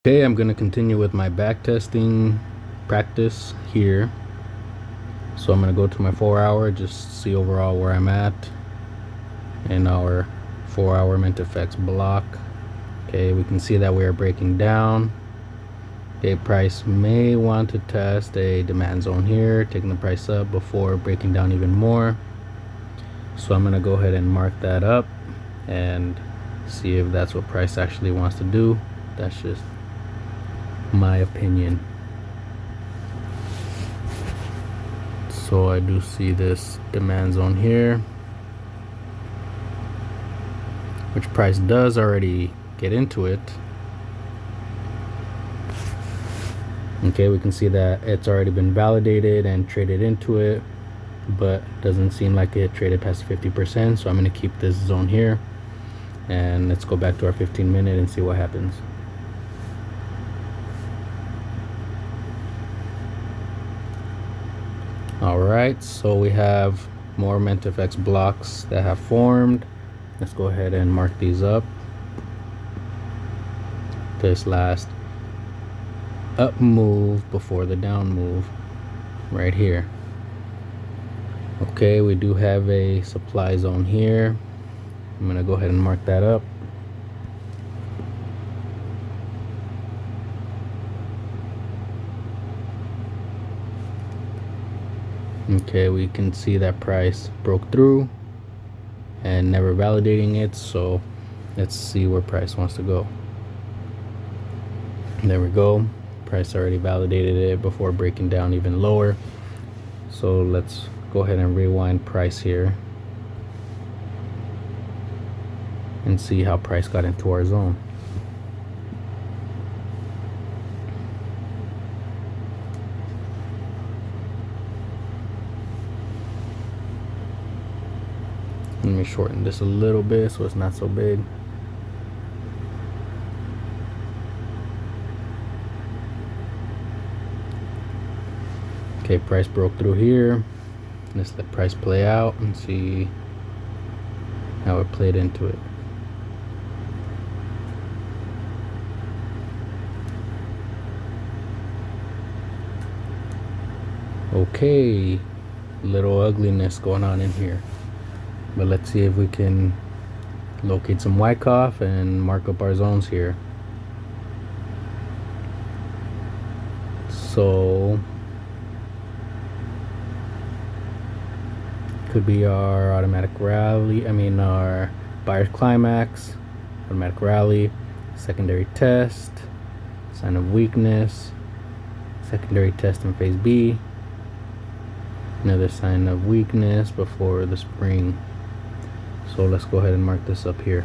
Okay, I'm going to continue with my back testing practice here. So I'm going to go to my 4-hour, just see overall where I'm at in our 4-hour Mint FX block. Okay, we can see that we are breaking down. Okay, price may want to test a demand zone here, taking the price up before breaking down even more. So I'm going to go ahead and mark that up and see if that's what price actually wants to do. That's just my opinion. So I do see this demand zone here, which price does already get into it. Okay, we can see that it's already been validated and traded into it, but doesn't seem like it traded past 50%. So I'm going to keep this zone here, and let's go back to our 15-minute and see what happens. Alright, so we have more Mint FX blocks that have formed. Let's go ahead and mark these up. This last up move before the down move right here. Okay, we do have a supply zone here. I'm going to go ahead and mark that up. Okay, we can see that price broke through and never validating it, so let's see where price wants to go. There we go. Price already validated it before breaking down even lower. So let's go ahead and rewind price here and see how price got into our zone. Let me shorten this a little bit so it's not so big. Okay, price broke through here. Let's let price play out and see how it played into it. Okay, little ugliness going on in here. But let's see if we can locate some Wyckoff and mark up our zones here. So could be our automatic rally, our buyer's climax, automatic rally, secondary test, sign of weakness, secondary test in phase B, another sign of weakness before the spring. So let's go ahead and mark this up here.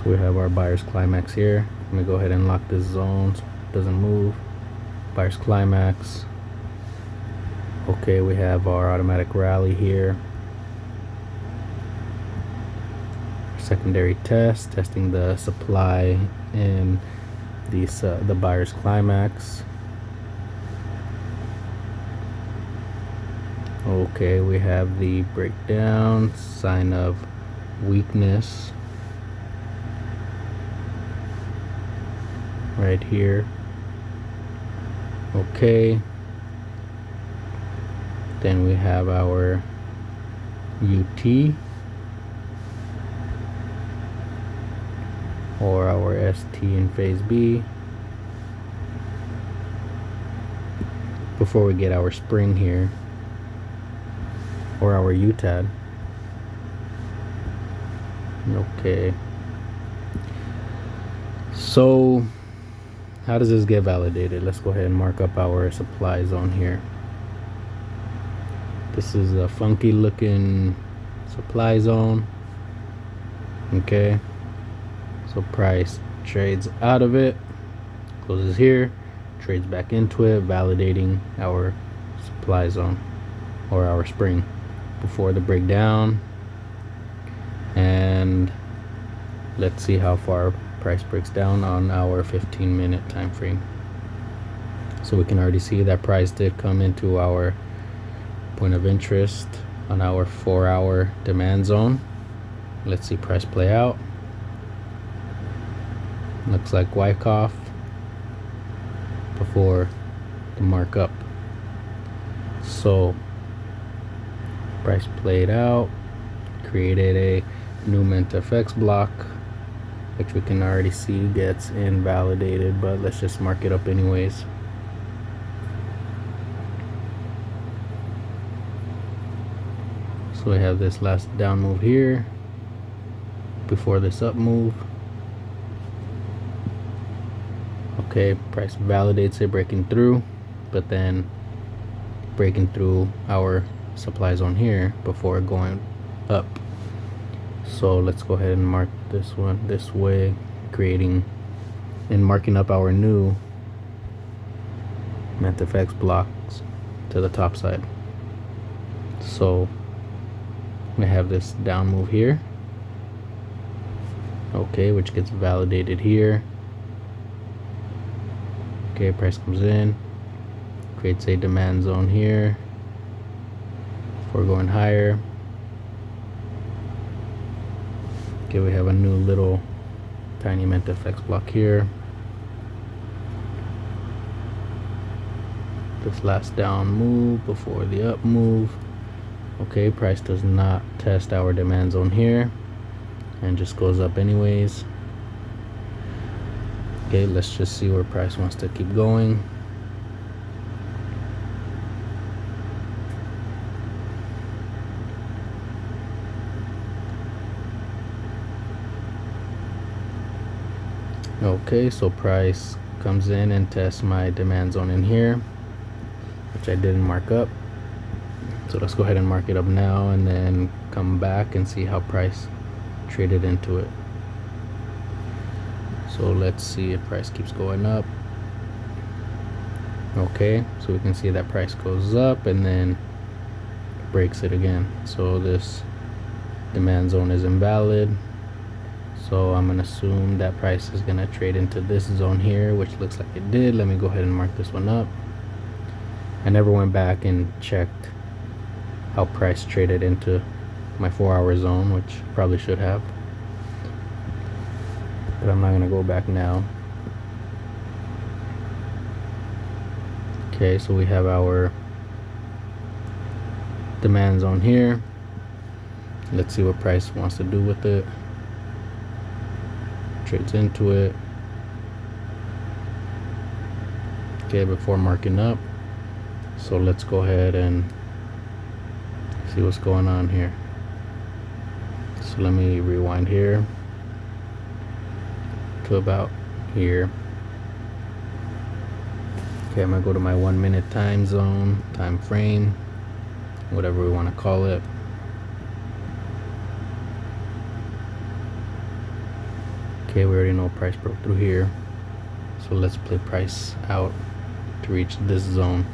So we have our buyer's climax here. Let me go ahead and lock this zone so it doesn't move. Buyer's climax. Okay, we have our automatic rally here. Secondary test, testing the supply in the buyer's climax. Okay, we have the breakdown, sign of weakness right here. Okay, then we have our UT or our ST in phase B before we get our spring here, or our UTAD. Okay, so how does this get validated? Let's go ahead and mark up our supply zone here. This is a funky looking supply zone. Okay, so price trades out of it, closes here, trades back into it, validating our supply zone or our spring before the breakdown. And let's see how far price breaks down on our 15-minute time frame. So we can already see that price did come into our point of interest on our 4-hour demand zone. Let's see price play out. Looks like Wyckoff before the markup. So price played out, created a new MintFX block, which we can already see gets invalidated, but let's just mark it up anyways. So we have this last down move here before this up move. Okay, price validates it, breaking through, but then breaking through our supply zone here before going up. So let's go ahead and mark this one this way, creating and marking up our new MintFX blocks to the top side. So we have this down move here, okay, which gets validated here. Okay, price comes in, creates a demand zone here before going higher. Okay, we have a new little tiny MintFX block here. This last down move before the up move. Okay, price does not test our demand zone here and just goes up anyways. Okay, let's just see where price wants to keep going. Okay, so price comes in and tests my demand zone in here, which I didn't mark up. So let's go ahead and mark it up now and then come back and see how price traded into it. So let's see if price keeps going up. Okay, so we can see that price goes up and then breaks it again. So this demand zone is invalid. So I'm gonna assume that price is gonna trade into this zone here, which looks like it did. Let me go ahead and mark this one up. I never went back and checked how price traded into my 4-hour zone, which probably should have, but I'm not gonna go back now. Okay, so we have our demand zone here. Let's see what price wants to do with it. Trades into it. Okay, before marking up. So let's go ahead and see what's going on here. So let me rewind here to about here. Okay, I'm gonna go to my 1 minute time zone, time frame, whatever we want to call it. Okay, we already know price broke through here, so let's play price out to reach this zone.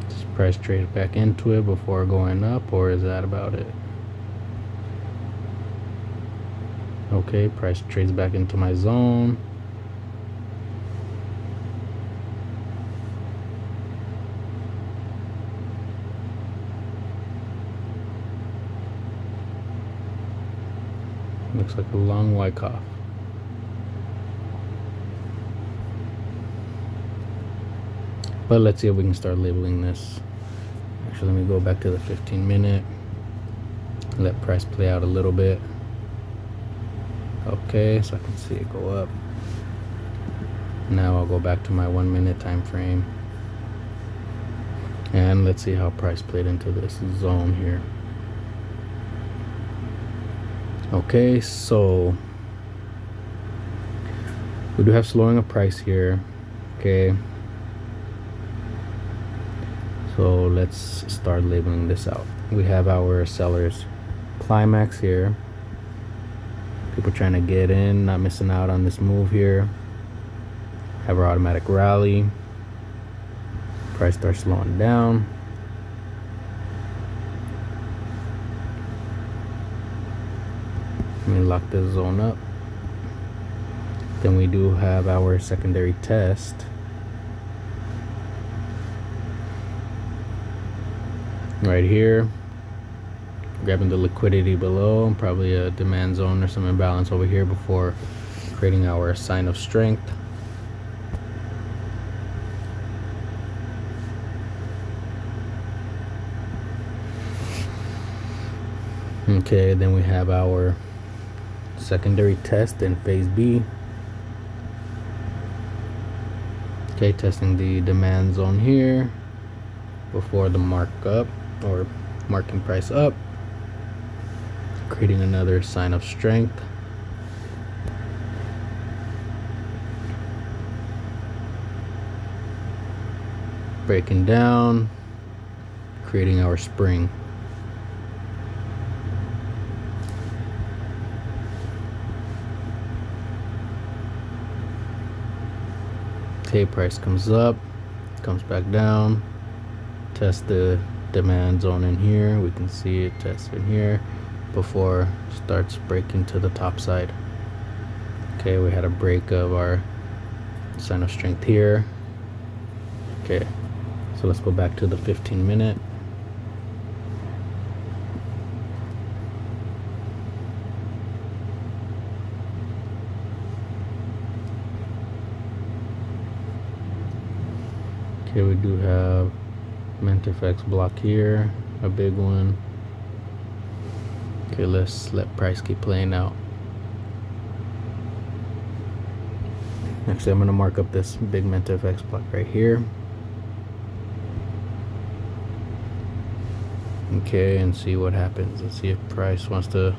Does price trade back into it before going up, or is that about it? Okay, price trades back into my zone. Looks like a long Wyckoff. But let's see if we can start labeling this. Actually, let me go back to the 15 minute. Let price play out a little bit. Okay, so I can see it go up. Now I'll go back to my 1 minute time frame. And let's see how price played into this zone here. Okay, so we do have slowing of price here. Okay, so let's start labeling this out. We have our sellers climax here. People trying to get in, not missing out on this move here. Have our automatic rally. Price starts slowing down. me lock this zone up. Then we do have our secondary test. Right here, grabbing the liquidity below, probably a demand zone or some imbalance over here before creating our sign of strength. Okay, then we have our secondary test in phase B. Okay, testing the demand zone here before the markup or marking price up, creating another sign of strength. Breaking down, creating our spring. Okay, price comes up, comes back down, test the demand zone in here. We can see it test in here before it starts breaking to the top side. Okay, we had a break of our sign of strength here. Okay, so let's go back to the 15-minute. Okay, we do have MenTFX block here, a big one. Okay, let's let price keep playing out. Actually, I'm going to mark up this big MenTFX block right here. Okay, and see what happens. Let's see if price wants to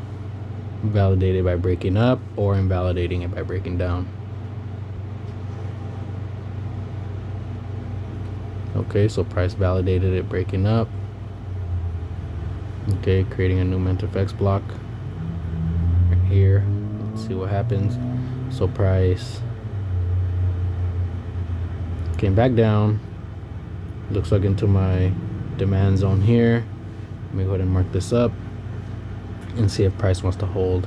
validate it by breaking up or invalidating it by breaking down. Okay, so price validated it breaking up. Okay, creating a new MenTFX block right here. Let's see what happens. So price came back down. Looks like into my demand zone here. Let me go ahead and mark this up and see if price wants to hold.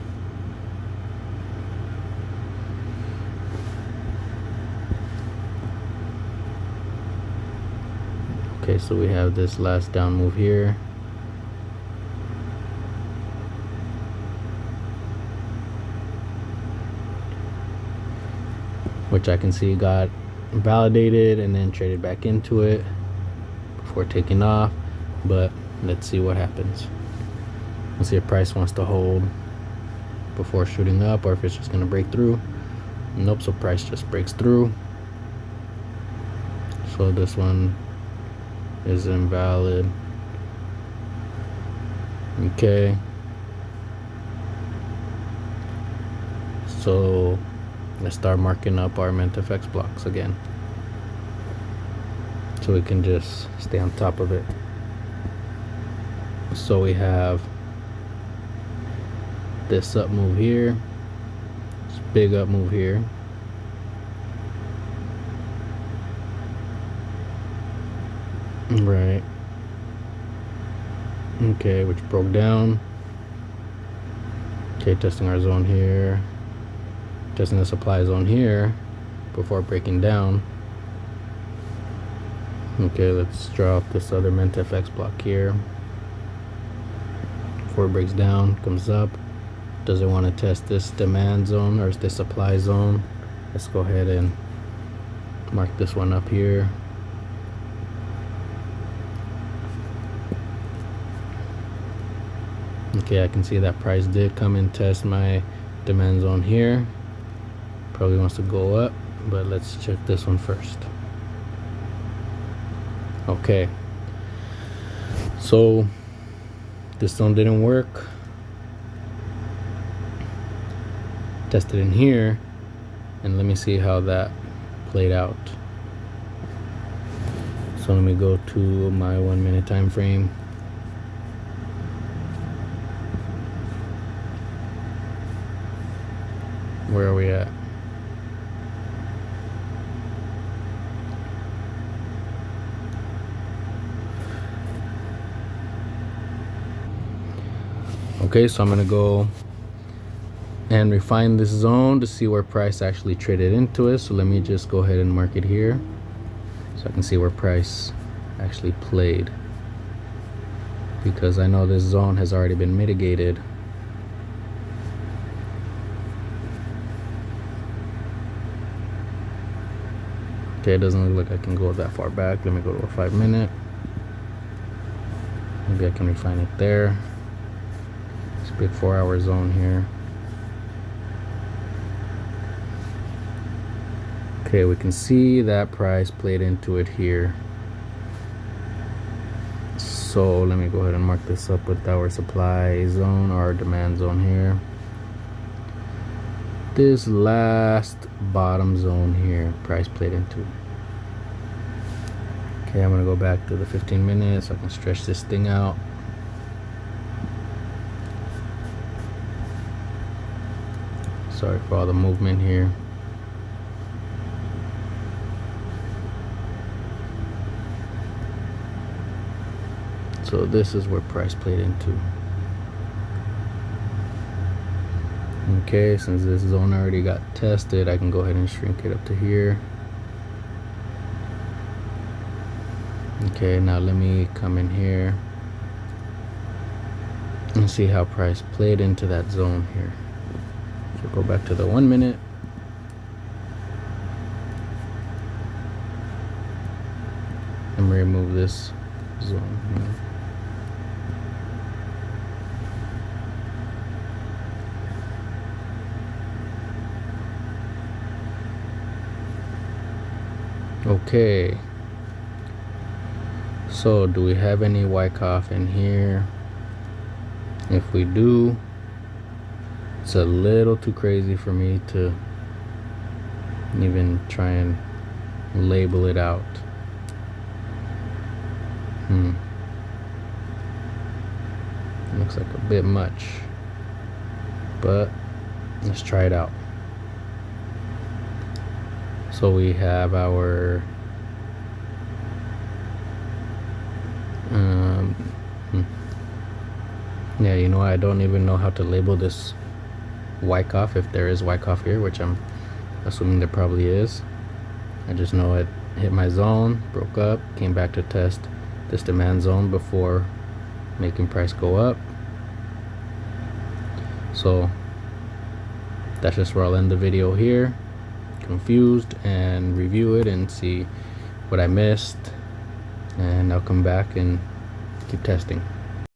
Okay, so we have this last down move here. Which I can see got validated and then traded back into it before taking off. But let's see what happens. Let's see if price wants to hold before shooting up or if it's just gonna break through. Nope, so price just breaks through. So this one is invalid. Okay, so let's start marking up our MenTFX blocks again so we can just stay on top of it. So we have this up move here, this big up move here, right? Okay, which broke down. Okay, testing our zone here, testing the supply zone here before breaking down. Okay, let's draw up this other MenTFX block here before it breaks down, comes up. Does it want to test this demand zone or this supply zone? Let's go ahead and mark this one up here. Okay, I can see that price did come and test my demand zone here. Probably wants to go up, but let's check this one first. Okay, so this zone didn't work. Tested in here, and let me see how that played out. So let me go to my 1 minute time frame. Where are we at? Okay, so I'm gonna go and refine this zone to see where price actually traded into it. So let me just go ahead and mark it here so I can see where price actually played, because I know this zone has already been mitigated. Okay, it doesn't look like I can go that far back. Let me go to a 5 minute. Maybe I can refine it there. It's a big 4 hour zone here. Okay, we can see that price played into it here. So let me go ahead and mark this up with our supply zone or demand zone here. This last bottom zone here, price played into. Okay, I'm gonna go back to the 15 minutes so I can stretch this thing out. Sorry for all the movement here. So this is where price played into. Okay, since this zone already got tested, I can go ahead and shrink it up to here. Okay, now let me come in here and see how price played into that zone here. So go back to the 1 minute. And remove this zone here. Okay, so do we have any Wyckoff in here? If we do, it's a little too crazy for me to even try and label it out. Looks like a bit much, but let's try it out. So we have our yeah, you know, I don't even know how to label this Wyckoff, if there is Wyckoff here, which I'm assuming there probably is. I just know it hit my zone, broke up, came back to test this demand zone before making price go up. So that's just where I'll end the video here. Confused, and review it and see what I missed, and I'll come back and keep testing.